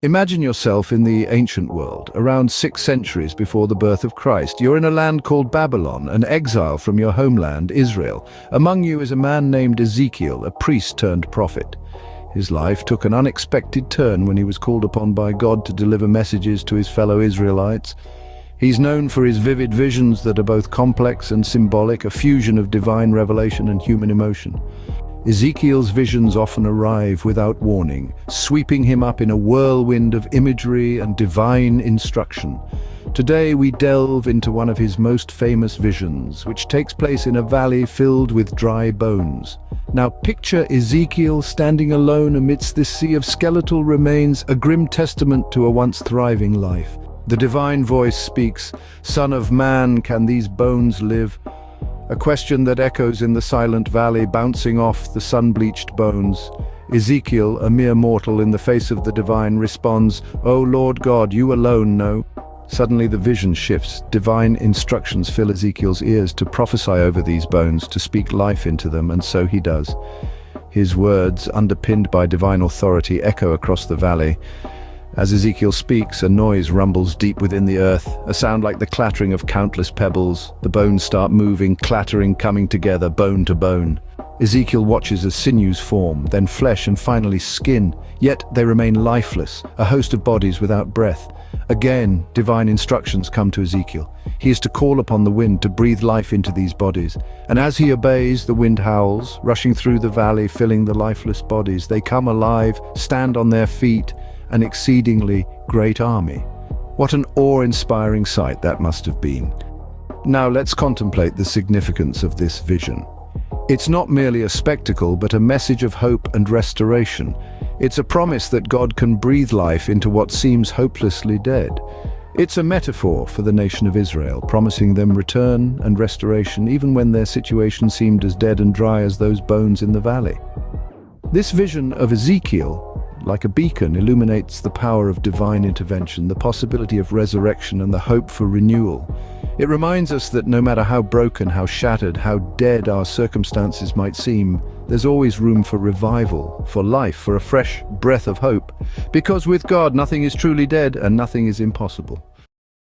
Imagine yourself in the ancient world, around 6 centuries before the birth of Christ. You're in a land called Babylon, an exile from your homeland, Israel. Among you is a man named Ezekiel, a priest turned prophet. His life took an unexpected turn when he was called upon by God to deliver messages to his fellow Israelites. He's known for his vivid visions that are both complex and symbolic, a fusion of divine revelation and human emotion. Ezekiel's visions often arrive without warning, sweeping him up in a whirlwind of imagery and divine instruction. Today we delve into one of his most famous visions, which takes place in a valley filled with dry bones. Now picture Ezekiel standing alone amidst this sea of skeletal remains, a grim testament to a once thriving life. The divine voice speaks, "Son of man, can these bones live?" A question that echoes in the silent valley, bouncing off the sun-bleached bones. Ezekiel, a mere mortal in the face of the divine, responds, "O Lord God, you alone know." Suddenly the vision shifts. Divine instructions fill Ezekiel's ears to prophesy over these bones, to speak life into them, and so he does. His words, underpinned by divine authority, echo across the valley. As Ezekiel speaks, a noise rumbles deep within the earth, a sound like the clattering of countless pebbles. The bones start moving, clattering, coming together, bone to bone. Ezekiel watches as sinews form, then flesh and finally skin, yet they remain lifeless, a host of bodies without breath. Again, divine instructions come to Ezekiel. He is to call upon the wind to breathe life into these bodies. And as he obeys, the wind howls, rushing through the valley, filling the lifeless bodies. They come alive, stand on their feet, an exceedingly great army. What an awe-inspiring sight that must have been. Now let's contemplate the significance of this vision. It's not merely a spectacle, but a message of hope and restoration. It's a promise that God can breathe life into what seems hopelessly dead. It's a metaphor for the nation of Israel, promising them return and restoration even when their situation seemed as dead and dry as those bones in the valley. This vision of Ezekiel, like a beacon, illuminates the power of divine intervention, the possibility of resurrection, and the hope for renewal. It reminds us that no matter how broken, how shattered, how dead our circumstances might seem, there's always room for revival, for life, for a fresh breath of hope. Because with God, nothing is truly dead and nothing is impossible.